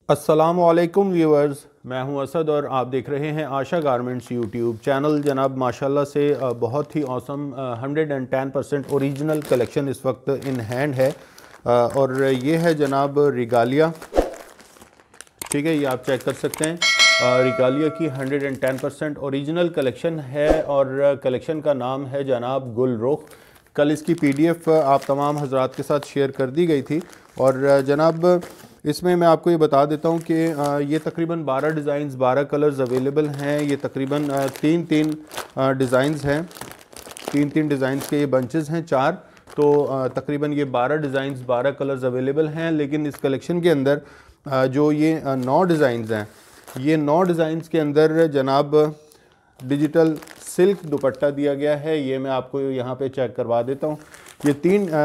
अस्सलामुअलैकुम व्यूअर्स, मैं हूं असद और आप देख रहे हैं आशा गारमेंट्स यूट्यूब चैनल। जनाब माशाल्लाह से बहुत ही औसम 110% ओरिजिनल कलेक्शन इस वक्त इन हैंड है। और ये है जनाब रिगालिया, ठीक है, ये आप चेक कर सकते हैं। रिगालिया की 110% ओरिजिनल कलेक्शन है और कलेक्शन का नाम है जनाब गुलरुख। कल इसकी PDF आप तमाम हजरात के साथ शेयर कर दी गई थी और जनाब इसमें मैं आपको ये बता देता हूँ कि ये तकरीबन 12 डिज़ाइंस 12 कलर्स अवेलेबल हैं। ये तकरीबन तीन डिज़ाइंस हैं, तीन डिज़ाइंस के ये बंचेस हैं चार, तो तकरीबन ये 12 डिज़ाइंस 12 कलर्स अवेलेबल हैं। लेकिन इस कलेक्शन के अंदर जो ये 9 डिज़ाइंस हैं, ये 9 डिज़ाइंस के अंदर जनाब डिजिटल सिल्क दुपट्टा दिया गया है। ये मैं आपको यहाँ पे चेक करवा देता हूँ। ये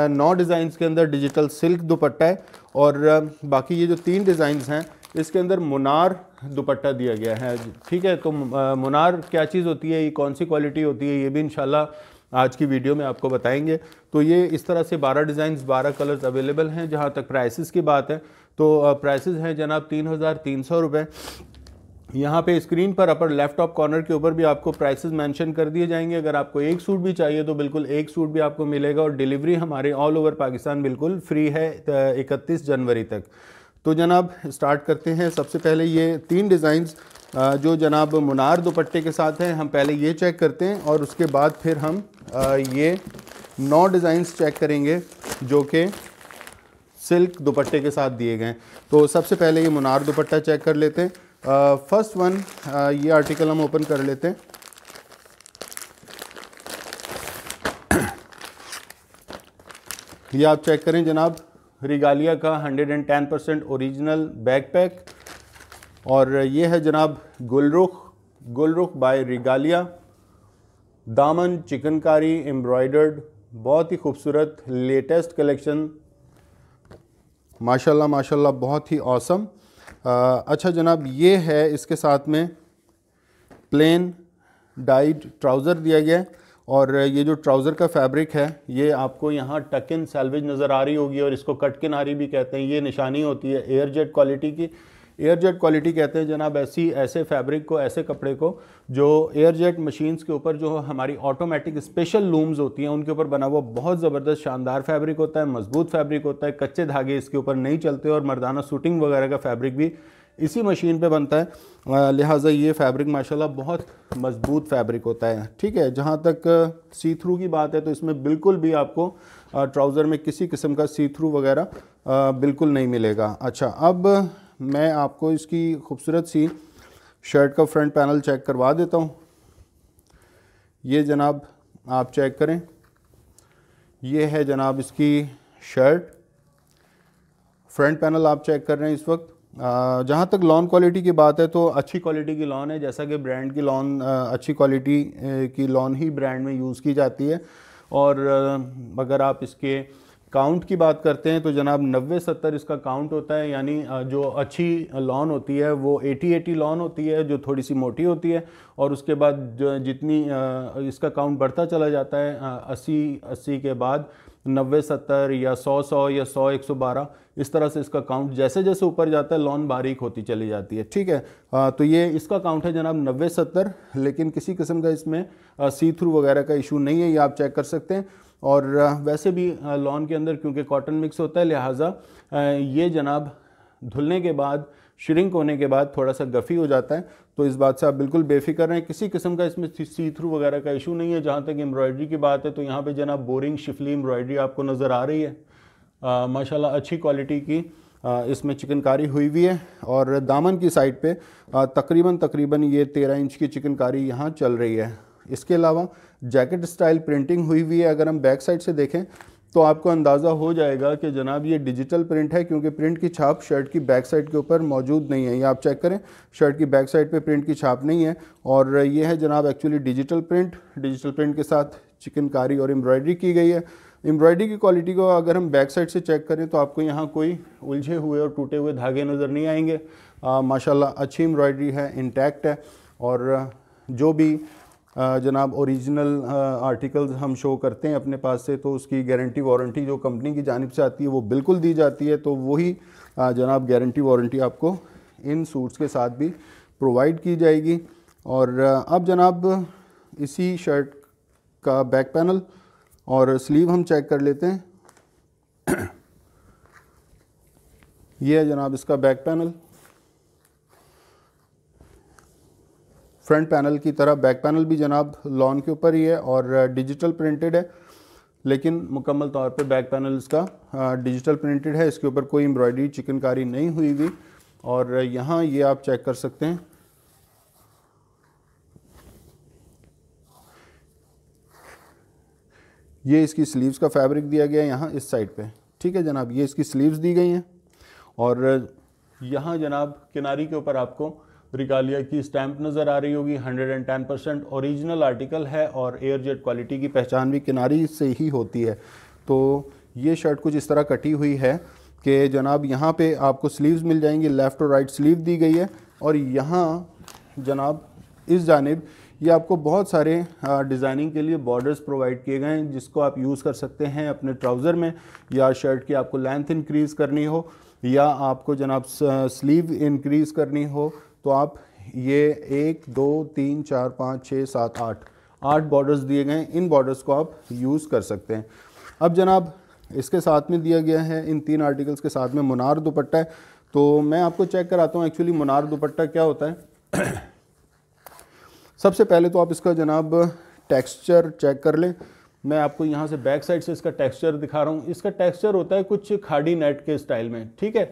9 डिज़ाइंस के अंदर डिजिटल सिल्क दुपट्टा है और बाकी ये जो 3 डिज़ाइंस हैं इसके अंदर मुनार दुपट्टा दिया गया है, ठीक है। तो मुनार क्या चीज़ होती है, ये कौन सी क्वालिटी होती है, ये भी इंशाल्लाह आज की वीडियो में आपको बताएंगे। तो ये इस तरह से 12 डिज़ाइंस 12 कलर्स अवेलेबल हैं। जहाँ तक प्राइसेस की बात है तो प्राइसेस हैं जनाब 3300 रुपये। यहाँ पे स्क्रीन पर अपर लेफ्ट टॉप कॉर्नर के ऊपर भी आपको प्राइसेस मेंशन कर दिए जाएंगे। अगर आपको एक सूट भी चाहिए तो बिल्कुल एक सूट भी आपको मिलेगा और डिलीवरी हमारे ऑल ओवर पाकिस्तान बिल्कुल फ्री है 31 जनवरी तक। तो जनाब स्टार्ट करते हैं। सबसे पहले ये 3 डिज़ाइंस जो जनाब मुनार दुपट्टे के साथ हैं, हम पहले ये चेक करते हैं और उसके बाद फिर हम ये 9 डिज़ाइंस चेक करेंगे जो कि सिल्क दुपट्टे के साथ दिए गए। तो सबसे पहले ये मुनार दुपट्टा चेक कर लेते हैं। फर्स्ट वन, ये आर्टिकल हम ओपन कर लेते हैं। ये आप चेक करें जनाब, रिगालिया का 110% ओरिजिनल बैकपैक और ये है जनाब गुलरुख बाय रिगालिया। दामन चिकनकारी एम्ब्रॉयडर्ड, बहुत ही खूबसूरत लेटेस्ट कलेक्शन, माशाल्लाह माशाल्लाह, बहुत ही ऑसम। अच्छा जनाब, ये है इसके साथ में प्लेन डाइड ट्राउज़र दिया गया है और ये जो ट्राउज़र का फैब्रिक है ये आपको यहाँ टक इन सैल्वेज नज़र आ रही होगी और इसको कट किनारी भी कहते हैं। ये निशानी होती है एयर जेट क्वालिटी की। एयर जेट क्वालिटी कहते हैं जनाब ऐसे फैब्रिक को, ऐसे कपड़े को जो एयर जेट मशीन्स के ऊपर जो हमारी ऑटोमेटिक स्पेशल लूम्स होती हैं उनके ऊपर बना हुआ बहुत ज़बरदस्त शानदार फैब्रिक होता है, मजबूत फैब्रिक होता है, कच्चे धागे इसके ऊपर नहीं चलते और मर्दाना सूटिंग वगैरह का फैब्रिक भी इसी मशीन पे बनता है। लिहाजा ये फैब्रिक माशाल्लाह बहुत मजबूत फैब्रिक होता है, ठीक है। जहाँ तक सी थ्रू की बात है तो इसमें बिल्कुल भी आपको ट्राउज़र में किसी किस्म का सी थ्रू वगैरह बिल्कुल नहीं मिलेगा। अच्छा, अब मैं आपको इसकी खूबसूरत सी शर्ट का फ्रंट पैनल चेक करवा देता हूँ। ये जनाब आप चेक करें, ये है जनाब इसकी शर्ट, फ्रंट पैनल आप चेक कर रहे हैं इस वक्त। जहाँ तक लॉन क्वालिटी की बात है तो अच्छी क्वालिटी की लॉन है, जैसा कि ब्रांड की लॉन अच्छी क्वालिटी की लॉन ही ब्रांड में यूज़ की जाती है। और अगर आप इसके काउंट की बात करते हैं तो जनाब 90-70 इसका काउंट होता है, यानी जो अच्छी लॉन होती है वो 80-80 लॉन होती है जो थोड़ी सी मोटी होती है और उसके बाद जो जितनी इसका काउंट बढ़ता चला जाता है 80 के बाद 90-70 या 100 या 100-112 इस तरह से इसका काउंट जैसे जैसे ऊपर जाता है लॉन बारीक होती चली जाती है, ठीक है। तो ये इसका काउंट है जनाब 90-70, लेकिन किसी किस्म का इसमें सी थ्रू वगैरह का इशू नहीं है, ये आप चेक कर सकते हैं। और वैसे भी लॉन के अंदर क्योंकि कॉटन मिक्स होता है लिहाजा ये जनाब धुलने के बाद, श्रिंक होने के बाद थोड़ा सा गफ़ी हो जाता है। तो इस बात से आप बिल्कुल बेफिक्र रहें, किसी किस्म का इसमें सी थ्रू वगैरह का इशू नहीं है। जहाँ तक एम्ब्रॉयडरी की बात है तो यहाँ पे जनाब बोरिंग शिफली एम्ब्रॉयडरी आपको नज़र आ रही है, माशाल्लाह अच्छी क्वालिटी की इसमें चिकनकारी हुई हुई है। और दामन की साइड पे तकरीबन ये 13 इंच की चिकनकारी यहाँ चल रही है। इसके अलावा जैकेट स्टाइल प्रिंटिंग हुई हुई है। अगर हम बैक साइड से देखें तो आपको अंदाज़ा हो जाएगा कि जनाब ये डिजिटल प्रिंट है, क्योंकि प्रिंट की छाप शर्ट की बैक साइड के ऊपर मौजूद नहीं है। ये आप चेक करें, शर्ट की बैक साइड पे प्रिंट की छाप नहीं है और ये है जनाब actually digital print. Digital print के साथ चिकनकारी और एम्ब्रॉयडरी की गई है। एम्ब्रॉयडरी की क्वालिटी को अगर हम बैक साइड से चेक करें तो आपको यहाँ कोई उलझे हुए और टूटे हुए धागे नज़र नहीं आएंगे। माशाल्लाह अच्छी एम्ब्रॉयडरी है, इंटैक्ट है। और जो भी जनाब ओरिजिनल आर्टिकल्स हम शो करते हैं अपने पास से तो उसकी गारंटी वारंटी जो कंपनी की जानिब से आती है वो बिल्कुल दी जाती है। तो वही जनाब गारंटी वारंटी आपको इन सूट्स के साथ भी प्रोवाइड की जाएगी। और अब जनाब इसी शर्ट का बैक पैनल और स्लीव हम चेक कर लेते हैं। ये है जनाब इसका बैक पैनल। फ्रंट पैनल की तरह बैक पैनल भी जनाब लॉन के ऊपर ही है और डिजिटल प्रिंटेड है, लेकिन मुकम्मल तौर पे बैक पैनल इसका डिजिटल प्रिंटेड है। इसके ऊपर कोई एम्ब्रॉयडरी चिकनकारी नहीं हुई हुई। और यहाँ ये आप चेक कर सकते हैं, ये इसकी स्लीव्स का फैब्रिक दिया गया है यहाँ इस साइड पे। ठीक है जनाब, ये इसकी स्लीव्स दी गई हैं और यहाँ जनाब किनारी के ऊपर आपको रिगालिया की स्टैंप नज़र आ रही होगी। 110% ओरिजिनल आर्टिकल है और एयर जेट क्वालिटी की पहचान भी किनारी से ही होती है। तो ये शर्ट कुछ इस तरह कटी हुई है कि जनाब यहाँ पे आपको स्लीव्स मिल जाएंगी, लेफ़्ट और राइट स्लीव दी गई है। और यहाँ जनाब इस जानिब ये आपको बहुत सारे डिज़ाइनिंग के लिए बॉर्डर्स प्रोवाइड किए गए हैं, जिसको आप यूज़ कर सकते हैं अपने ट्राउज़र में, या शर्ट की आपको लेंथ इंक्रीज़ करनी हो या आपको जनाब स्लीव इंक्रीज़ करनी हो, तो आप ये 1 2 3 4 5 6 7 8 बॉर्डर्स दिए गए हैं, इन बॉर्डर्स को आप यूज़ कर सकते हैं। अब जनाब इसके साथ में दिया गया है, इन 3 आर्टिकल्स के साथ में मुनार दुपट्टा है। तो मैं आपको चेक कराता हूँ एक्चुअली मुनार दुपट्टा क्या होता है। सबसे पहले तो आप इसका जनाब टेक्सचर चेक कर लें। मैं आपको यहाँ से बैक साइड से इसका टेक्सचर दिखा रहा हूँ। इसका टेक्सचर होता है कुछ खाड़ी नेट के स्टाइल में। ठीक है,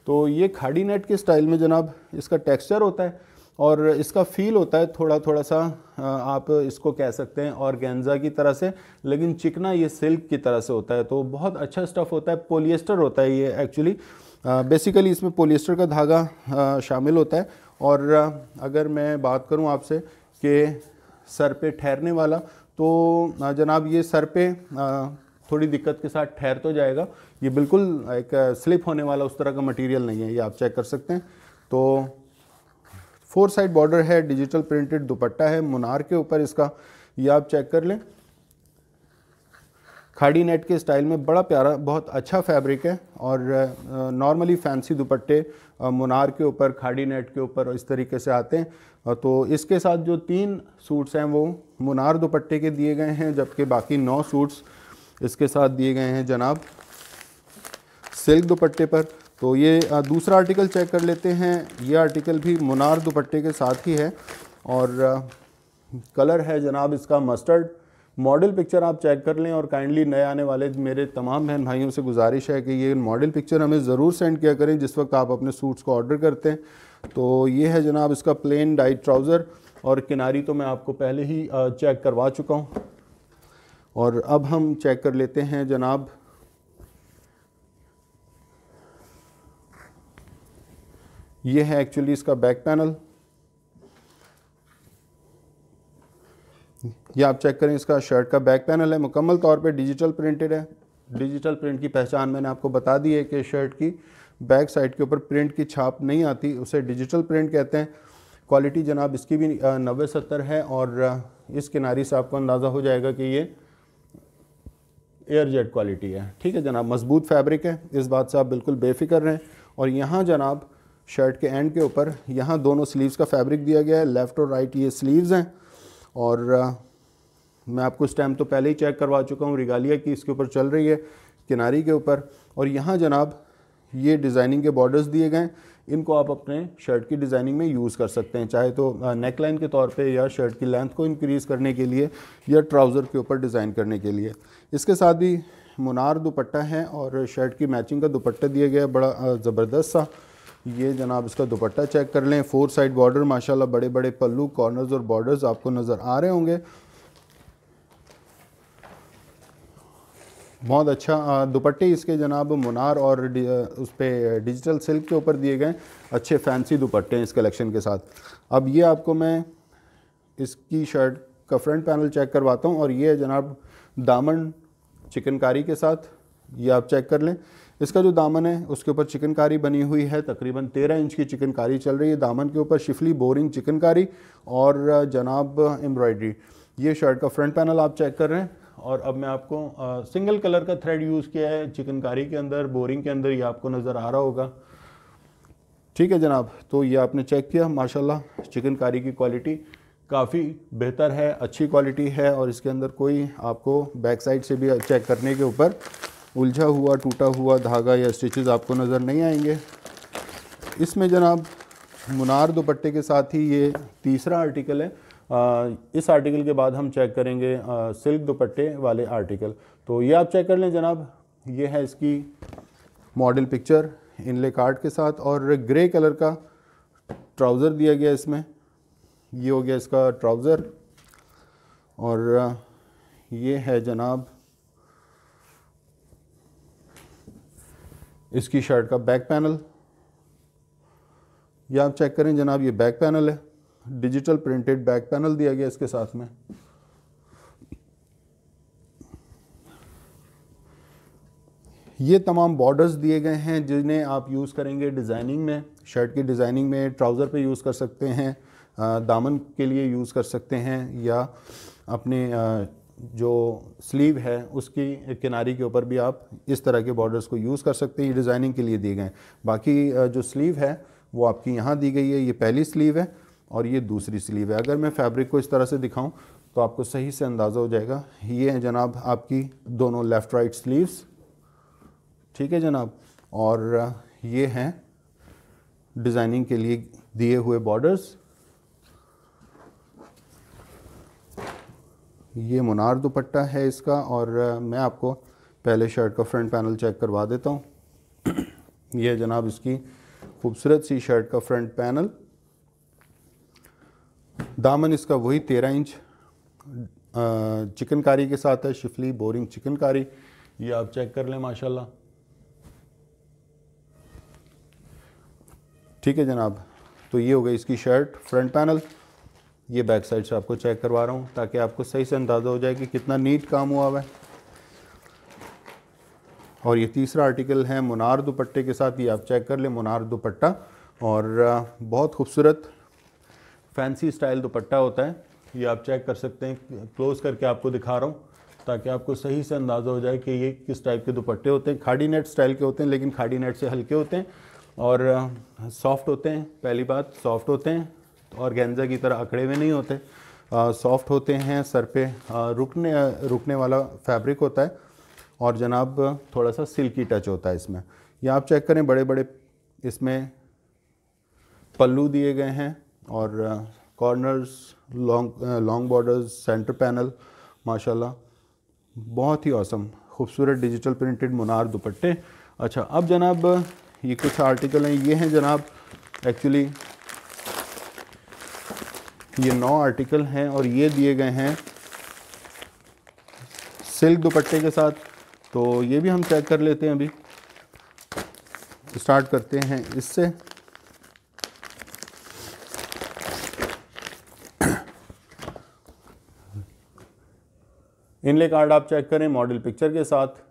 तो ये खाड़ी नेट के स्टाइल में जनाब इसका टेक्सचर होता है और इसका फील होता है थोड़ा सा आप इसको कह सकते हैं ऑर्गेन्जा की तरह से, लेकिन चिकना ये सिल्क की तरह से होता है। तो बहुत अच्छा स्टफ़ होता है, पोलिएस्टर होता है ये एक्चुअली। बेसिकली इसमें पोलिएस्टर का धागा शामिल होता है। और अगर मैं बात करूँ आपसे कि सर पे ठहरने वाला, तो जनाब ये सर पे थोड़ी दिक्कत के साथ ठहर तो जाएगा। ये बिल्कुल एक स्लिप होने वाला उस तरह का मटेरियल नहीं है, ये आप चेक कर सकते हैं। तो 4 साइड बॉर्डर है, डिजिटल प्रिंटेड दुपट्टा है मुनार के ऊपर इसका, ये आप चेक कर लें। खाड़ी नेट के स्टाइल में बड़ा प्यारा बहुत अच्छा फैब्रिक है। और नॉर्मली फैंसी दुपट्टे मुनार के ऊपर, खाड़ी नेट के ऊपर इस तरीके से आते हैं। तो इसके साथ जो 3 सूट्स हैं वो मुनार दुपट्टे के दिए गए हैं, जबकि बाकी 9 सूट्स इसके साथ दिए गए हैं जनाब सिल्क दुपट्टे पर। तो ये दूसरा आर्टिकल चेक कर लेते हैं। ये आर्टिकल भी मुनार दुपट्टे के साथ ही है और कलर है जनाब इसका मस्टर्ड। मॉडल पिक्चर आप चेक कर लें और काइंडली नए आने वाले मेरे तमाम बहन भाइयों से गुजारिश है कि ये मॉडल पिक्चर हमें ज़रूर सेंड किया करें जिस वक्त आप अपने सूट्स को ऑर्डर करते हैं। तो ये है जनाब इसका प्लेन डाइट ट्राउज़र और किनारी तो मैं आपको पहले ही चेक करवा चुका हूँ। और अब हम चेक कर लेते हैं जनाब ये है एक्चुअली इसका बैक पैनल। ये आप चेक करें, इसका शर्ट का बैक पैनल है, मुकम्मल तौर पे डिजिटल प्रिंटेड है। डिजिटल प्रिंट की पहचान मैंने आपको बता दी है कि शर्ट की बैक साइड के ऊपर प्रिंट की छाप नहीं आती, उसे डिजिटल प्रिंट कहते हैं। क्वालिटी जनाब इसकी भी 90-70 है और इस किनारी से आपको अंदाज़ा हो जाएगा कि ये एयर जेट क्वालिटी है। ठीक है जनाब, मजबूत फैब्रिक है, इस बात से आप बिल्कुल बेफिक्र रहें। और यहाँ जनाब शर्ट के एंड के ऊपर यहाँ दोनों स्लीव्स का फैब्रिक दिया गया है, लेफ़्ट और राइट ये स्लीव्स हैं। और मैं आपको स्टैम्प तो पहले ही चेक करवा चुका हूँ, रिगालिया की इसके ऊपर चल रही है किनारी के ऊपर। और यहाँ जनाब ये डिज़ाइनिंग के बॉर्डर्स दिए गए, इनको आप अपने शर्ट की डिज़ाइनिंग में यूज़ कर सकते हैं, चाहे तो नेक लाइन के तौर पे या शर्ट की लेंथ को इंक्रीज़ करने के लिए या ट्राउज़र के ऊपर डिज़ाइन करने के लिए। इसके साथ भी मुनार दुपट्टा है और शर्ट की मैचिंग का दुपट्टा दिया गया है बड़ा ज़बरदस्त सा। ये जनाब इसका दुपट्टा चेक कर लें। 4 साइड बॉर्डर माशाल्लाह, बड़े बड़े पल्लू, कॉर्नर्स और बॉर्डर्स आपको नज़र आ रहे होंगे। बहुत अच्छा दुपट्टे इसके जनाब मुनार और उस पर डिजिटल सिल्क के ऊपर दिए गए अच्छे फैंसी दुपट्टे हैं इस कलेक्शन के साथ। अब ये आपको मैं इसकी शर्ट का फ्रंट पैनल चेक करवाता हूँ और ये है जनाब दामन चिकनकारी के साथ, ये आप चेक कर लें। इसका जो दामन है उसके ऊपर चिकनकारी बनी हुई है, तकरीबन 13 इंच की चिकनकारी चल रही है। दामन के ऊपर शिफली बोरिंग चिकनकारी और जनाब एम्ब्रॉयडरी। ये शर्ट का फ्रंट पैनल आप चेक कर रहे हैं। और अब मैं आपको सिंगल कलर का थ्रेड यूज़ किया है चिकनकारी के अंदर, बोरिंग के अंदर, ये आपको नज़र आ रहा होगा। ठीक है जनाब, तो ये आपने चेक किया, माशाल्लाह चिकनकारी की क्वालिटी काफ़ी बेहतर है, अच्छी क्वालिटी है और इसके अंदर कोई आपको बैक साइड से भी चेक करने के ऊपर उलझा हुआ टूटा हुआ धागा या स्टिचेस आपको नज़र नहीं आएंगे। इसमें जनाब मुनार दुपट्टे के साथ ही ये तीसरा आर्टिकल है। इस आर्टिकल के बाद हम चेक करेंगे सिल्क दुपट्टे वाले आर्टिकल। तो ये आप चेक कर लें जनाब, ये है इसकी मॉडल पिक्चर इनले कार्ड के साथ और ग्रे कलर का ट्राउज़र दिया गया इसमें। ये हो गया इसका ट्राउज़र और ये है जनाब इसकी शर्ट का बैक पैनल। ये आप चेक करें जनाब, ये बैक पैनल है, डिजिटल प्रिंटेड बैक पैनल दिया गया इसके साथ में। ये तमाम बॉर्डर्स दिए गए हैं जिन्हें आप यूज़ करेंगे डिज़ाइनिंग में, शर्ट की डिज़ाइनिंग में, ट्राउज़र पे यूज़ कर सकते हैं, दामन के लिए यूज़ कर सकते हैं या अपने जो स्लीव है उसकी किनारी के ऊपर भी आप इस तरह के बॉर्डर्स को यूज़ कर सकते हैं। ये डिज़ाइनिंग के लिए दिए गए हैं। बाकी जो स्लीव है वो आपकी यहाँ दी गई है, ये पहली स्लीव है और ये दूसरी स्लीव है। अगर मैं फैब्रिक को इस तरह से दिखाऊं तो आपको सही से अंदाज़ा हो जाएगा। ये है जनाब आपकी दोनों लेफ़्ट राइट स्लीव्स, ठीक है जनाब, और ये हैं डिज़ाइनिंग के लिए दिए हुए बॉर्डर्स। ये मुनार दुपट्टा है इसका और मैं आपको पहले शर्ट का फ्रंट पैनल चेक करवा देता हूँ। ये है जनाब इसकी खूबसूरत सी शर्ट का फ्रंट पैनल। दामन इसका वही 13 इंच चिकनकारी के साथ है, शिफली बोरिंग चिकनकारी। ये आप चेक कर लें माशाल्लाह, ठीक है जनाब। तो ये हो गई इसकी शर्ट फ्रंट पैनल। ये बैक साइड से आपको चेक करवा रहा हूँ ताकि आपको सही से अंदाज़ा हो जाए कि कितना नीट काम हुआ हुआ है। और ये तीसरा आर्टिकल है मुनार दुपट्टे के साथ। ये आप चेक कर लें, मुनार दुपट्टा, और बहुत खूबसूरत फैंसी स्टाइल दुपट्टा होता है। ये आप चेक कर सकते हैं, क्लोज करके आपको दिखा रहा हूँ ताकि आपको सही से अंदाज़ा हो जाए कि ये किस टाइप के दुपट्टे होते हैं। खाड़ी नेट स्टाइल के होते हैं लेकिन खाड़ी नेट से हल्के होते हैं और सॉफ्ट होते हैं। पहली बात, सॉफ्ट होते हैं और गेंजा की तरह अकड़े हुए नहीं होते, सॉफ्ट होते हैं, सर पे रुकने वाला फैब्रिक होता है और जनाब थोड़ा सा सिल्की टच होता है इसमें। ये आप चेक करें, बड़े बड़े इसमें पल्लू दिए गए हैं और corners, long borders, centre panel, माशाल्लाह बहुत ही औसम खूबसूरत डिजिटल प्रिंटेड मुनार दुपट्टे। अच्छा, अब जनाब ये कुछ आर्टिकल हैं। ये हैं जनाब एक्चुअली ये 9 आर्टिकल हैं और ये दिए गए हैं सिल्क दुपट्टे के साथ। तो ये भी हम चेक कर लेते हैं। अभी स्टार्ट करते हैं इससे। इनले कार्ड आप चेक करें मॉडल पिक्चर के साथ।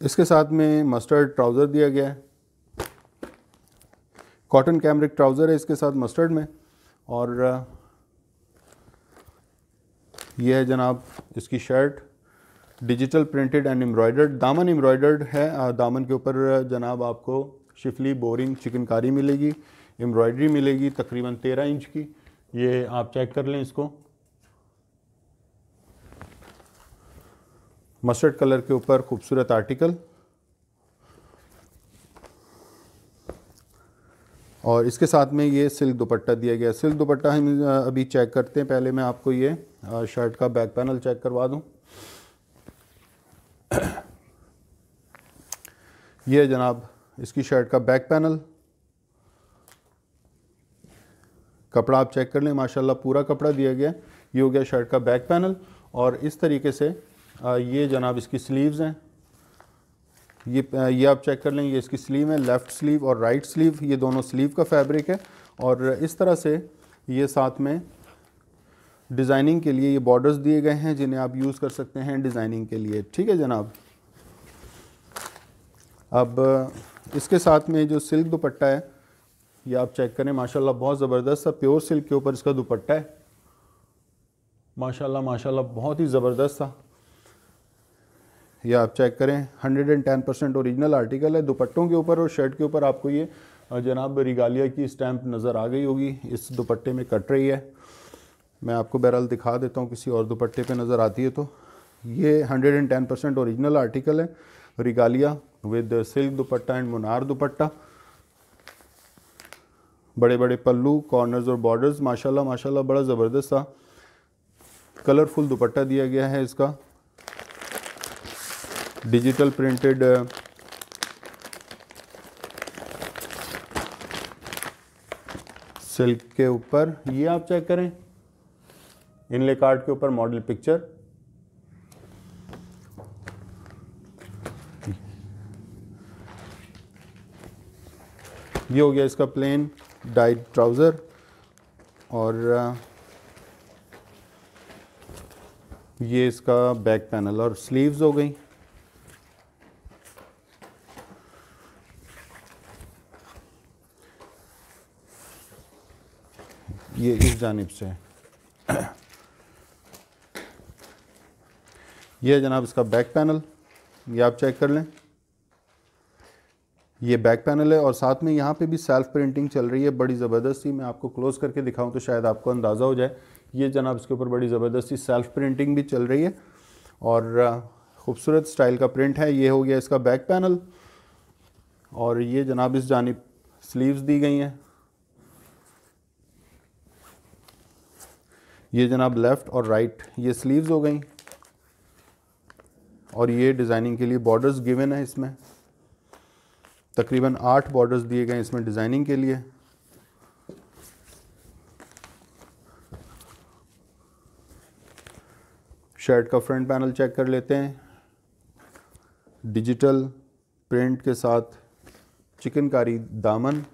इसके साथ में मस्टर्ड ट्राउज़र दिया गया है, कॉटन कैमरिक ट्राउज़र है इसके साथ मस्टर्ड में। और यह है जनाब इसकी shirt, digital printed and embroidered, दामन एम्ब्रॉयडर्ड है। दामन के ऊपर जनाब आपको शिफली बोरिंग चिकनकारी मिलेगी, एम्ब्रॉयडरी मिलेगी तकरीबन 13 इंच की। ये आप चेक कर लें इसको, मस्टर्ड कलर के ऊपर खूबसूरत आर्टिकल। और इसके साथ में ये सिल्क दुपट्टा दिया गया। सिल्क दुपट्टा हम अभी चेक करते हैं। पहले मैं आपको ये शर्ट का बैक पैनल चेक करवा दूं। ये है जनाब इसकी शर्ट का बैक पैनल। कपड़ा आप चेक कर लें, माशाल्लाह पूरा कपड़ा दिया गया। ये हो गया शर्ट का बैक पैनल और इस तरीके से ये जनाब इसकी स्लीव्स हैं। ये आप चेक कर लें, ये इसकी स्लीव है, लेफ़्ट स्लीव और राइट स्लीव, ये दोनों स्लीव का फैब्रिक है। और इस तरह से ये साथ में डिज़ाइनिंग के लिए ये बॉर्डर्स दिए गए हैं जिन्हें आप यूज़ कर सकते हैं डिज़ाइनिंग के लिए, ठीक है जनाब। अब इसके साथ में जो सिल्क दुपट्टा है ये आप चेक करें, माशाल्लाह बहुत ज़बरदस्त सा प्योर सिल्क के ऊपर इसका दुपट्टा है। माशाल्लाह माशाल्लाह बहुत ही ज़बरदस्त सा। ये आप चेक करें 110% ओरिजिनल आर्टिकल है। दुपट्टों के ऊपर और शर्ट के ऊपर आपको ये जनाब रिगालिया की स्टैंप नज़र आ गई होगी, इस दुपट्टे में कट रही है। मैं आपको बहरहाल दिखा देता हूँ, किसी और दुपट्टे पे नज़र आती है तो। ये 110% ओरिजिनल आर्टिकल है, regalia with silk dupatta and Munnar दुपट्टा। बड़े बड़े पल्लू, कॉर्नर्स और बॉर्डर्स माशाल्लाह माशाल्लाह बड़ा ज़बरदस्त सा कलरफुल दुपट्टा दिया गया है इसका। डिजिटल प्रिंटेड सिल्क के ऊपर, ये आप चेक करें, इनले कार्ड के ऊपर मॉडल पिक्चर। ये हो गया इसका प्लेन डाइड ट्राउज़र और ये इसका बैक पैनल और स्लीव्स हो गई। ये इस जानिब से ये है जनाब इसका बैक पैनल, ये आप चेक कर लें। ये बैक पैनल है और साथ में यहाँ पे भी सेल्फ प्रिंटिंग चल रही है बड़ी ज़बरदस्त सी। मैं आपको क्लोज करके दिखाऊं तो शायद आपको अंदाज़ा हो जाए। ये जनाब इसके ऊपर बड़ी ज़बरदस्त सी सेल्फ प्रिंटिंग भी चल रही है और ख़ूबसूरत स्टाइल का प्रिंट है। ये हो गया इसका बैक पैनल और ये जनाब इस जानिब स्लीव्स दी गई हैं। ये जनाब लेफ़्ट और राइट ये स्लीव्स हो गई और ये डिज़ाइनिंग के लिए बॉर्डर्स गिवन है। इसमें तकरीबन 8 बॉर्डर्स दिए गए इसमें डिज़ाइनिंग के लिए। शर्ट का फ्रंट पैनल चेक कर लेते हैं। डिजिटल प्रिंट के साथ चिकनकारी दामन,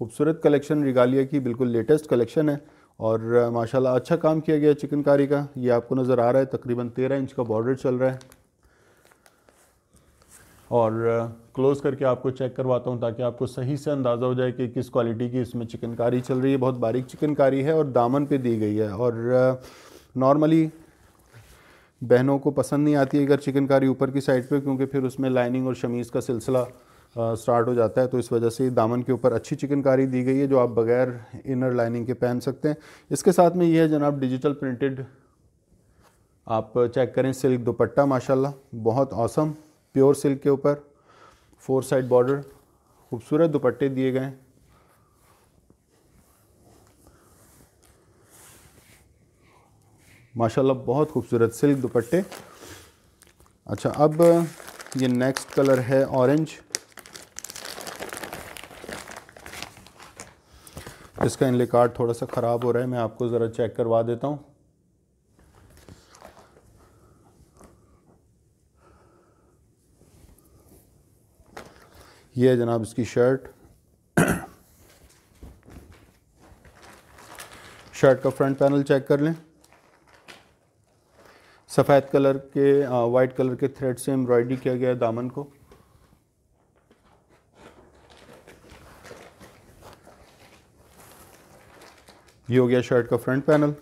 खूबसूरत कलेक्शन रिगालिया की, बिल्कुल लेटेस्ट कलेक्शन है और माशाल्लाह अच्छा काम किया गया चिकनकारी का। ये आपको नज़र आ रहा है, तकरीबन 13 इंच का बॉर्डर चल रहा है और क्लोज़ करके आपको चेक करवाता हूँ ताकि आपको सही से अंदाज़ा हो जाए कि किस क्वालिटी की इसमें चिकनकारी चल रही है। बहुत बारीक चिकनकारी है और दामन पे दी गई है और नॉर्मली बहनों को पसंद नहीं आती है अगर चिकनकारी ऊपर की साइड पे, क्योंकि फिर उसमें लाइनिंग और शमीज़ का सिलसिला स्टार्ट हो जाता है। तो इस वजह से दामन के ऊपर अच्छी चिकनकारी दी गई है जो आप बगैर इनर लाइनिंग के पहन सकते हैं। इसके साथ में ये है जनाब डिजिटल प्रिंटेड, आप चेक करें, सिल्क दुपट्टा माशाल्लाह बहुत औसम, प्योर सिल्क के ऊपर 4 साइड बॉर्डर, खूबसूरत दुपट्टे दिए गए। माशाल्लाह बहुत खूबसूरत सिल्क दुपट्टे। अच्छा, अब ये नेक्स्ट कलर है ऑरेंज। इसका इनले कार्ड थोड़ा सा ख़राब हो रहा है, मैं आपको ज़रा चेक करवा देता हूँ। ये है जनाब इसकी शर्ट। शर्ट का फ्रंट पैनल चेक कर लें। सफ़ेद कलर के वाइट कलर के थ्रेड से एम्ब्रॉयडरी किया गया है दामन को। ये हो गया शर्ट का फ्रंट पैनल।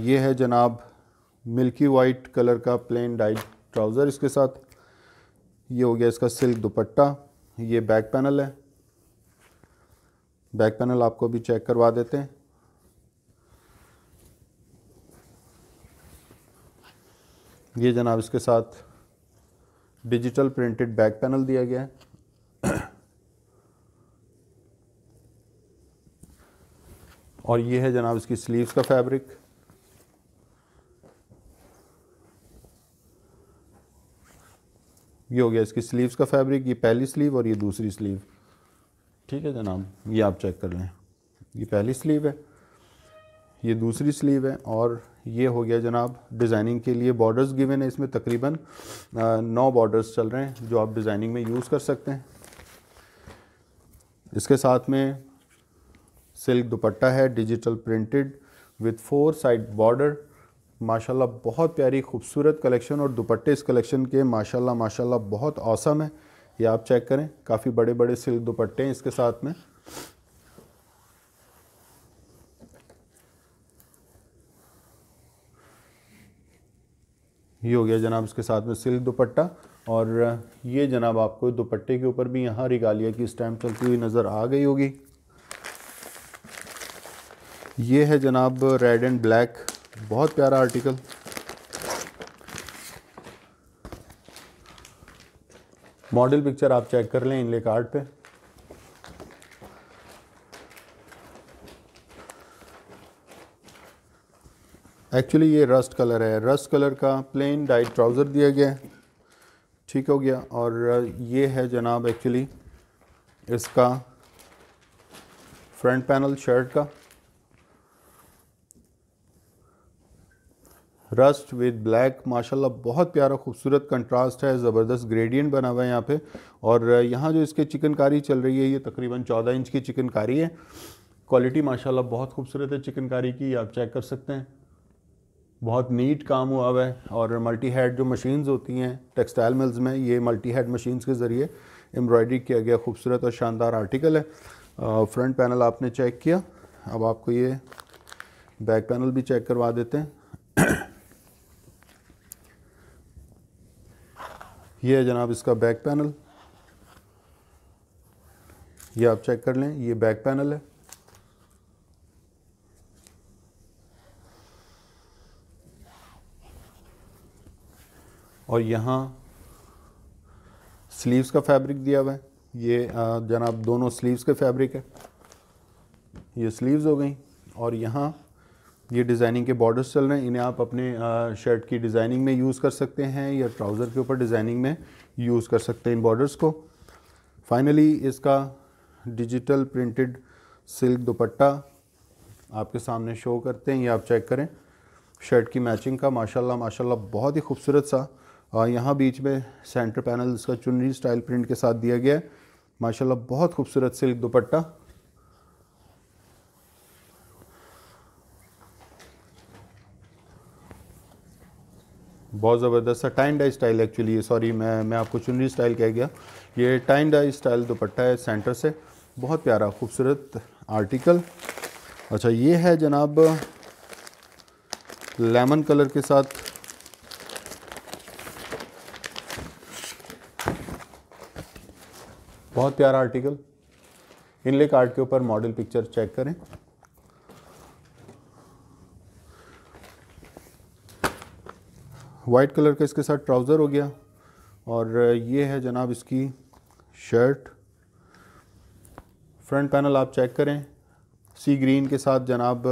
ये है जनाब मिल्की वाइट कलर का प्लेन डाइड ट्राउज़र इसके साथ। ये हो गया इसका सिल्क दुपट्टा। ये बैक पैनल है, बैक पैनल आपको भी चेक करवा देते हैं। ये जनाब इसके साथ डिजिटल प्रिंटेड बैक पैनल दिया गया है और ये है जनाब इसकी स्लीव्स का फैब्रिक। ये हो गया इसकी स्लीव्स का फैब्रिक, ये पहली स्लीव और ये दूसरी स्लीव। ठीक है जनाब, ये आप चेक कर लें, ये पहली स्लीव है, ये दूसरी स्लीव है और ये हो गया जनाब डिज़ाइनिंग के लिए बॉर्डर्स गिवन है। इसमें तकरीबन 9 बॉर्डर्स चल रहे हैं जो आप डिज़ाइनिंग में यूज़ कर सकते हैं। इसके साथ में सिल्क दुपट्टा है digital printed with 4 side border. माशाल्लाह बहुत प्यारी खूबसूरत कलेक्शन और दुपट्टे इस कलेक्शन के माशाल्लाह माशाल्लाह बहुत औसम है। ये आप चेक करें, काफ़ी बड़े बड़े सिल्क दुपट्टे हैं इसके साथ में। ये हो गया जनाब इसके साथ में सिल्क दुपट्टा। और ये जनाब आपको दुपट्टे के ऊपर भी यहाँ रिगालिया की स्टैम्प चलती हुई नज़र आ गई होगी। ये है जनाब रेड एंड ब्लैक, बहुत प्यारा आर्टिकल। मॉडल पिक्चर आप चेक कर लें इनले कार्ड पे। एक्चुअली ये रस्ट कलर है, रस्ट कलर का प्लेन डाइट ट्राउज़र दिया गया है, ठीक हो गया। और ये है जनाब एक्चुअली इसका फ्रंट पैनल शर्ट का, रस्ट विद ब्लैक, माशाल्लाह बहुत प्यारा खूबसूरत कंट्रास्ट है, ज़बरदस्त ग्रेडियंट बना हुआ है यहाँ पे। और यहाँ जो इसके चिकनकारी चल रही है ये तकरीबन 14 इंच की चिकनकारी है। क्वालिटी माशाल्लाह बहुत खूबसूरत है चिकनकारी की, आप चेक कर सकते हैं, बहुत नीट काम हुआ हुआ है। और मल्टी हेड जो मशीन्स होती हैं टेक्सटाइल मिल्स में, ये मल्टी हेड मशीन्स के ज़रिए एम्ब्रॉयडरी किया गया खूबसूरत और शानदार आर्टिकल है। फ्रंट पैनल आपने चेक किया, अब आपको ये बैक पैनल भी चेक करवा देते हैं। ये है जनाब इसका बैक पैनल, ये आप चेक कर लें, ये बैक पैनल है। और यहाँ स्लीव्स का फैब्रिक दिया हुआ है, ये जनाब दोनों स्लीव्स के फैब्रिक है, ये स्लीव्स हो गई। और यहाँ ये डिज़ाइनिंग के बॉर्डर्स चल रहे हैं, इन्हें आप अपने शर्ट की डिज़ाइनिंग में यूज़ कर सकते हैं या ट्राउज़र के ऊपर डिज़ाइनिंग में यूज़ कर सकते हैं इन बॉर्डर्स को। फाइनली इसका डिजिटल प्रिंटेड सिल्क दुपट्टा आपके सामने शो करते हैं, ये आप चेक करें शर्ट की मैचिंग का, माशाल्लाह माशाल्लाह बहुत ही खूबसूरत सा। यहाँ बीच में सेंटर पैनल इसका चुनरी स्टाइल प्रिंट के साथ दिया गया है, माशाल्लाह बहुत खूबसूरत सिल्क दुपट्टा। बहुत ज़बरदस्त सा टाइन डाई स्टाइल एक्चुअली, सॉरी मैं आपको चुनरी स्टाइल कह गया, ये टाइन डाई स्टाइल दुपट्टा है सेंटर से, बहुत प्यारा खूबसूरत आर्टिकल। अच्छा ये है जनाब लेमन कलर के साथ, बहुत प्यारा आर्टिकल। इनले कार्ड के ऊपर मॉडल पिक्चर चेक करें, वाइट कलर का इसके साथ ट्राउज़र हो गया। और ये है जनाब इसकी शर्ट, फ्रंट पैनल आप चेक करें, सी ग्रीन के साथ जनाब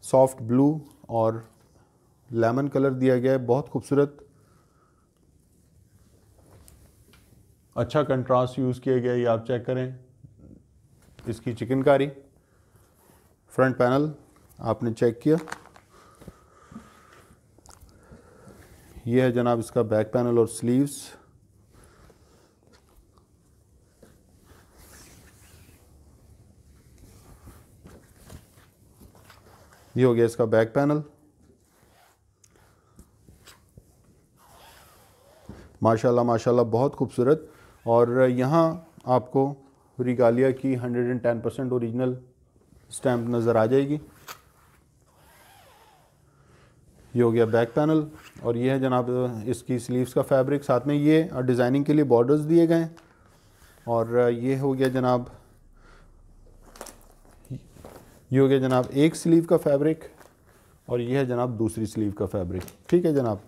सॉफ्ट ब्लू और लेमन कलर दिया गया है, बहुत खूबसूरत अच्छा कंट्रास्ट यूज़ किया गया है, ये आप चेक करें। इसकी चिकनकारी, फ्रंट पैनल आपने चेक किया, ये है जनाब इसका बैक पैनल और स्लीव्स। ये हो गया इसका बैक पैनल, माशाल्लाह माशाल्लाह बहुत खूबसूरत। और यहाँ आपको रिगालिया की 110% ओरिजिनल स्टैम्प नज़र आ जाएगी। ये हो गया बैक पैनल। और ये है जनाब इसकी स्लीव्स का फैब्रिक, साथ में ये डिज़ाइनिंग के लिए बॉर्डर्स दिए गए हैं। और ये हो गया जनाब, ये हो गया जनाब एक स्लीव का फैब्रिक, और ये है जनाब दूसरी स्लीव का फैब्रिक, ठीक है जनाब।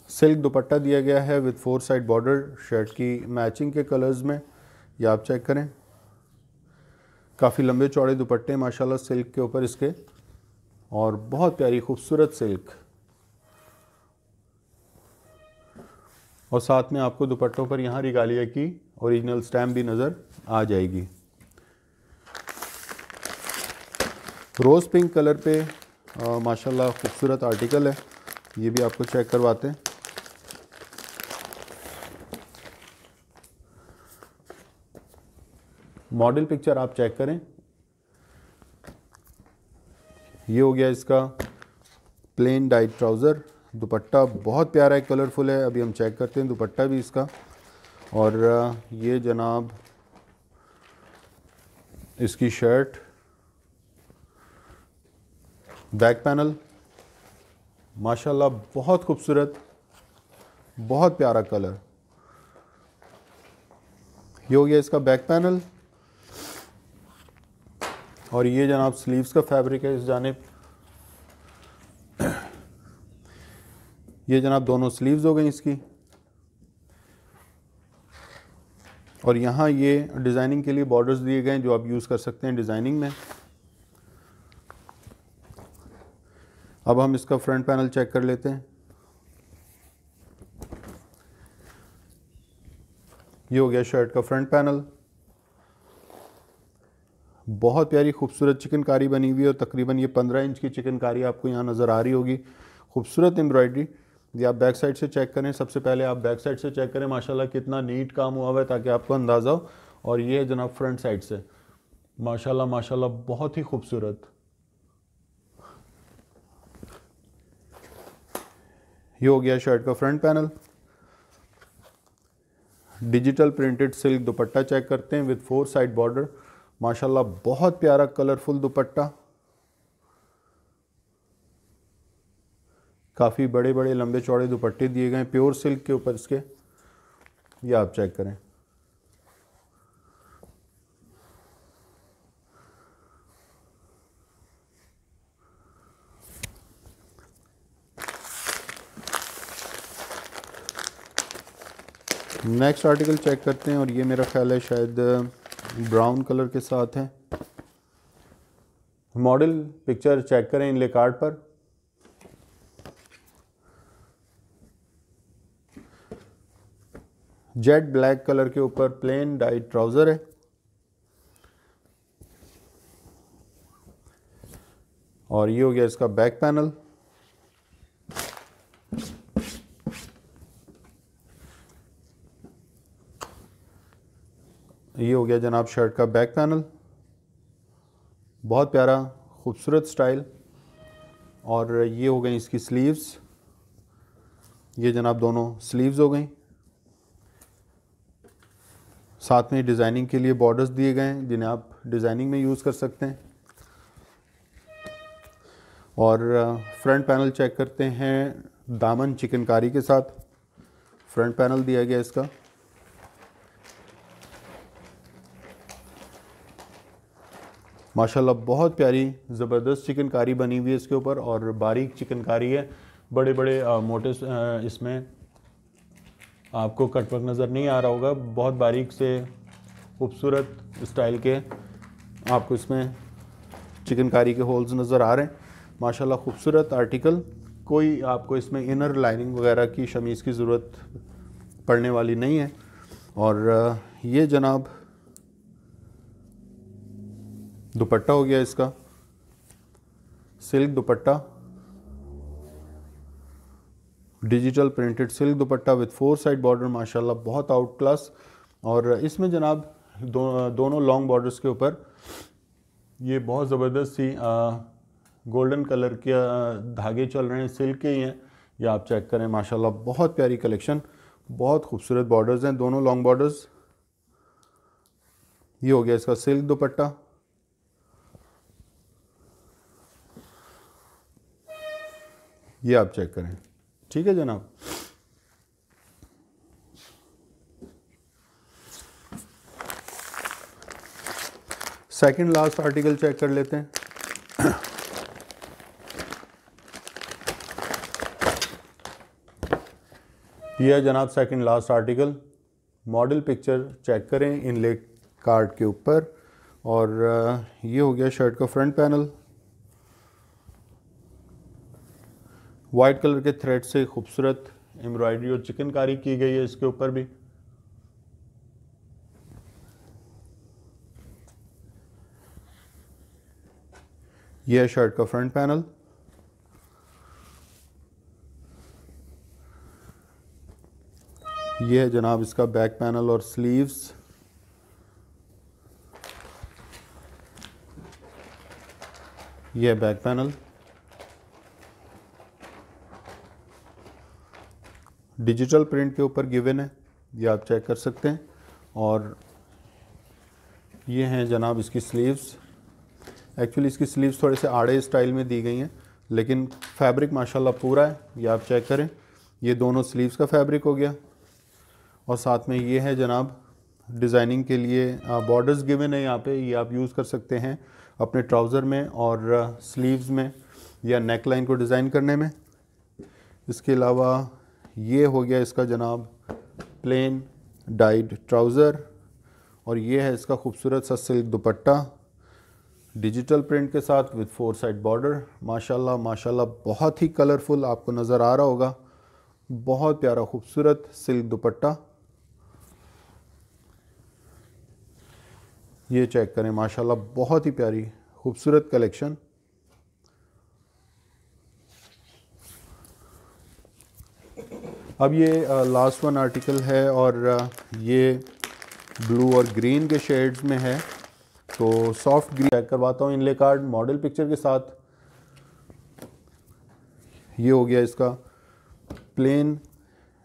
सिल्क दुपट्टा दिया गया है विद 4 साइड बॉर्डर, शर्ट की मैचिंग के कलर्स में, ये आप चेक करें, काफ़ी लंबे चौड़े दुपट्टे माशाल्लाह सिल्क के ऊपर इसके, और बहुत प्यारी खूबसूरत सिल्क। और साथ में आपको दुपट्टों पर यहाँ रिगालिया की ओरिजिनल स्टैम्प भी नज़र आ जाएगी। रोज़ पिंक कलर पे माशाल्लाह खूबसूरत आर्टिकल है, ये भी आपको चेक करवाते हैं। मॉडल पिक्चर आप चेक करें, ये हो गया इसका प्लेन डाइट ट्राउज़र, दुपट्टा बहुत प्यारा है, कलरफुल है। अभी हम चेक करते हैं दुपट्टा भी इसका। और ये जनाब इसकी शर्ट, बैक पैनल माशाल्लाह बहुत खूबसूरत, बहुत प्यारा कलर। ये हो गया इसका बैक पैनल। और ये जनाब स्लीव्स का फैब्रिक है इस जानिब। ये जनाब दोनों स्लीव्स हो गई इसकी। और यहाँ ये डिज़ाइनिंग के लिए बॉर्डर्स दिए गए हैं जो आप यूज़ कर सकते हैं डिज़ाइनिंग में। अब हम इसका फ्रंट पैनल चेक कर लेते हैं। ये हो गया शर्ट का फ्रंट पैनल। बहुत प्यारी खूबसूरत चिकनकारी बनी हुई है और तकरीबन ये 15 इंच की चिकनकारी आपको यहाँ नज़र आ रही होगी। खूबसूरत एम्ब्रॉयडरी। ये आप बैक साइड से चेक करें। सबसे पहले आप बैक साइड से चेक करें माशाल्लाह कितना नीट काम हुआ हुआ है ताकि आपको अंदाज़ा हो। और ये है जनाब फ्रंट साइड से, माशाल्लाह माशाल्लाह बहुत ही खूबसूरत। ये हो गया शर्ट का front panel. Digital printed silk dupatta check करते हैं विद 4 साइड बॉर्डर। माशाल्लाह बहुत प्यारा कलरफुल दुपट्टा, काफ़ी बड़े बड़े लंबे चौड़े दुपट्टे दिए गए हैं प्योर सिल्क के ऊपर इसके। ये आप चेक करें। नेक्स्ट आर्टिकल चेक करते हैं और ये मेरा ख्याल है शायद ब्राउन कलर के साथ है। मॉडल पिक्चर चेक करें इनले कार्ड पर। जेट ब्लैक कलर के ऊपर प्लेन डाइट ट्राउज़र है। और ये हो गया इसका बैक पैनल। ये हो गया जनाब शर्ट का बैक पैनल। बहुत प्यारा खूबसूरत स्टाइल। और ये हो गई इसकी स्लीव्स। ये जनाब दोनों स्लीव्स हो गई। साथ में डिज़ाइनिंग के लिए बॉर्डर्स दिए गए हैं जिन्हें आप डिज़ाइनिंग में यूज़ कर सकते हैं। और फ्रंट पैनल चेक करते हैं दामन चिकनकारी के साथ फ्रंट पैनल दिया गया इसका। माशाल्लाह बहुत प्यारी ज़बरदस्त चिकनकारी बनी हुई है इसके ऊपर और बारीक चिकनकारी है। बड़े बड़े मोटे इसमें आपको कटवर्क नज़र नहीं आ रहा होगा। बहुत बारीक से खूबसूरत स्टाइल के आपको इसमें चिकनकारी के होल्स नज़र आ रहे हैं। माशाल्लाह खूबसूरत आर्टिकल। कोई आपको इसमें इनर लाइनिंग वगैरह की शमीज़ की ज़रूरत पड़ने वाली नहीं है। और ये जनाब दुपट्टा हो गया इसका, silk dupatta, digital printed silk dupatta with 4 side border. माशाल्लाह बहुत आउट क्लास। और इसमें जनाब दोनों लॉन्ग बॉर्डर्स के ऊपर ये बहुत ज़बरदस्त सी गोल्डन कलर के धागे चल रहे हैं, सिल्क के ही हैं। ये आप चेक करें माशाल्लाह बहुत प्यारी कलेक्शन, बहुत खूबसूरत बॉर्डर्स हैं दोनों लॉन्ग बॉर्डर्स। ये हो गया इसका सिल्क दुपट्टा। ये आप चेक करें। ठीक है जनाब। सेकंड लास्ट आर्टिकल चेक कर लेते हैं। यह है जनाब second last article. Model picture check करें इनले कार्ड के ऊपर। और ये हो गया शर्ट का फ्रंट पैनल। वाइट कलर के थ्रेड से खूबसूरत एम्ब्रॉयडरी और चिकनकारी की गई है इसके ऊपर भी। यह है शर्ट का फ्रंट पैनल। यह है जनाब इसका बैक पैनल और स्लीव्स। यह है बैक पैनल। डिजिटल प्रिंट के ऊपर गिवन है, ये आप चेक कर सकते हैं। और ये हैं जनाब इसकी स्लीव्स। एक्चुअली इसकी स्लीव्स थोड़े से आड़े स्टाइल में दी गई हैं लेकिन फैब्रिक माशाल्लाह पूरा है, ये आप चेक करें। ये दोनों स्लीव्स का फैब्रिक हो गया और साथ में ये है जनाब डिज़ाइनिंग के लिए बॉर्डर्स गिवन है यहाँ पे, ये आप यूज़ कर सकते हैं अपने ट्राउज़र में और स्लीव्स में या नेक लाइन को डिज़ाइन करने में। इसके अलावा ये हो गया इसका जनाब प्लेन डाइड ट्राउज़र और ये है इसका खूबसूरत सा सिल्क दुपट्टा डिजिटल प्रिंट के साथ विद 4 साइड बॉर्डर। माशाल्लाह माशाल्लाह बहुत ही कलरफुल आपको नज़र आ रहा होगा, बहुत प्यारा खूबसूरत सिल्क दुपट्टा। ये चेक करें माशाल्लाह बहुत ही प्यारी खूबसूरत कलेक्शन। अब ये लास्ट वन आर्टिकल है और ये ब्लू और ग्रीन के शेड्स में है, तो सॉफ्ट ग्रीन चेक करवाता हूँ इनले कार्ड मॉडल पिक्चर के साथ। ये हो गया इसका प्लेन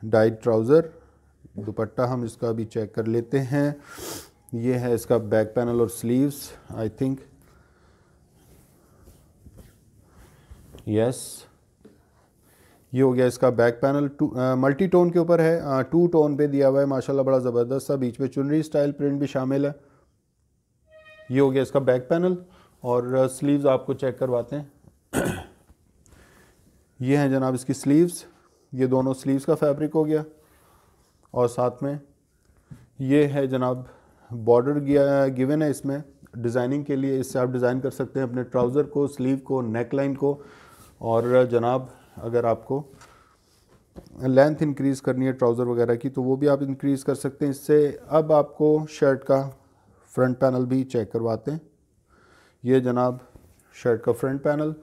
डाइड ट्राउज़र, दुपट्टा हम इसका अभी चेक कर लेते हैं। ये है इसका बैक पैनल और स्लीव्स, आई थिंक यस। ये हो गया इसका बैक पैनल, मल्टी टोन के ऊपर है, 2 टोन पे दिया हुआ है माशाल्लाह, बड़ा ज़बरदस्त सा, बीच में चुनरी स्टाइल प्रिंट भी शामिल है। ये हो गया इसका बैक पैनल और स्लीव्स आपको चेक करवाते हैं। ये हैं जनाब इसकी स्लीव्स, ये दोनों स्लीव्स का फैब्रिक हो गया और साथ में ये है जनाब बॉर्डर गिवन है इसमें डिज़ाइनिंग के लिए, इससे आप डिज़ाइन कर सकते हैं अपने ट्राउज़र को, स्लीव को, नेक लाइन को। और जनाब अगर आपको लेंथ इंक्रीज़ करनी है ट्राउज़र वगैरह की तो वो भी आप इंक्रीज़ कर सकते हैं इससे। अब आपको शर्ट का फ्रंट पैनल भी चेक करवाते हैं। ये जनाब शर्ट का फ्रंट पैनल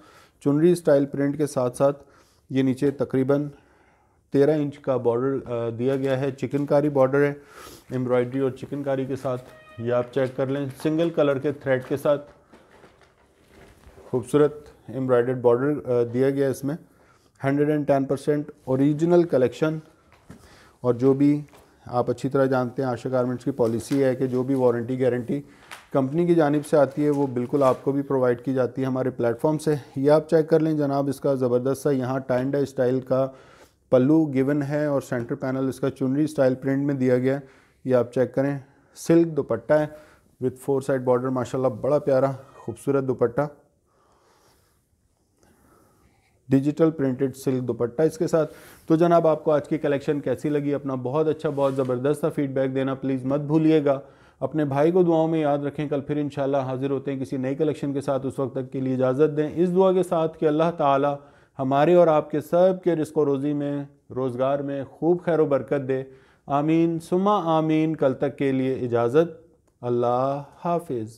चुनरी स्टाइल प्रिंट के साथ साथ ये नीचे तकरीबन 13 इंच का बॉर्डर दिया गया है, चिकनकारी बॉर्डर है, एम्ब्रॉयडरी और चिकनकारी के साथ। ये आप चेक कर लें, सिंगल कलर के थ्रेड के साथ खूबसूरत एम्ब्रॉयडर्ड बॉर्डर दिया गया है इसमें। 110% ओरिजिनल कलेक्शन। और जो भी आप अच्छी तरह जानते हैं आशा गारमेंट्स की पॉलिसी है कि जो भी वारंटी गारंटी कंपनी की जानिब से आती है वो बिल्कुल आपको भी प्रोवाइड की जाती है हमारे प्लेटफॉर्म से। ये आप चेक कर लें जनाब, इसका ज़बरदस्त सा यहाँ टाई एंड डाई स्टाइल का पल्लू गिवन है और सेंटर पैनल इसका चुनरी स्टाइल प्रिंट में दिया गया है। ये आप चेक करें, सिल्क दुपट्टा है विद 4 साइड बॉर्डर, माशाल्लाह बड़ा प्यारा खूबसूरत दुपट्टा, डिजिटल प्रिंटेड सिल्क दुपट्टा इसके साथ। तो जनाब आपको आज की कलेक्शन कैसी लगी, अपना बहुत अच्छा बहुत ज़बरदस्त सा फीडबैक देना प्लीज़ मत भूलिएगा। अपने भाई को दुआओं में याद रखें। कल फिर इंशाल्लाह हाजिर होते हैं किसी नई कलेक्शन के साथ। उस वक्त तक के लिए इजाज़त दें इस दुआ के साथ कि अल्लाह ताला हमारे और आपके सब के रिज़्क़ व रोज़ी में, रोज़गार में खूब खैर व बरकत दे। आमीन सुम्मा आमीन। कल तक के लिए इजाज़त, अल्लाह हाफिज़।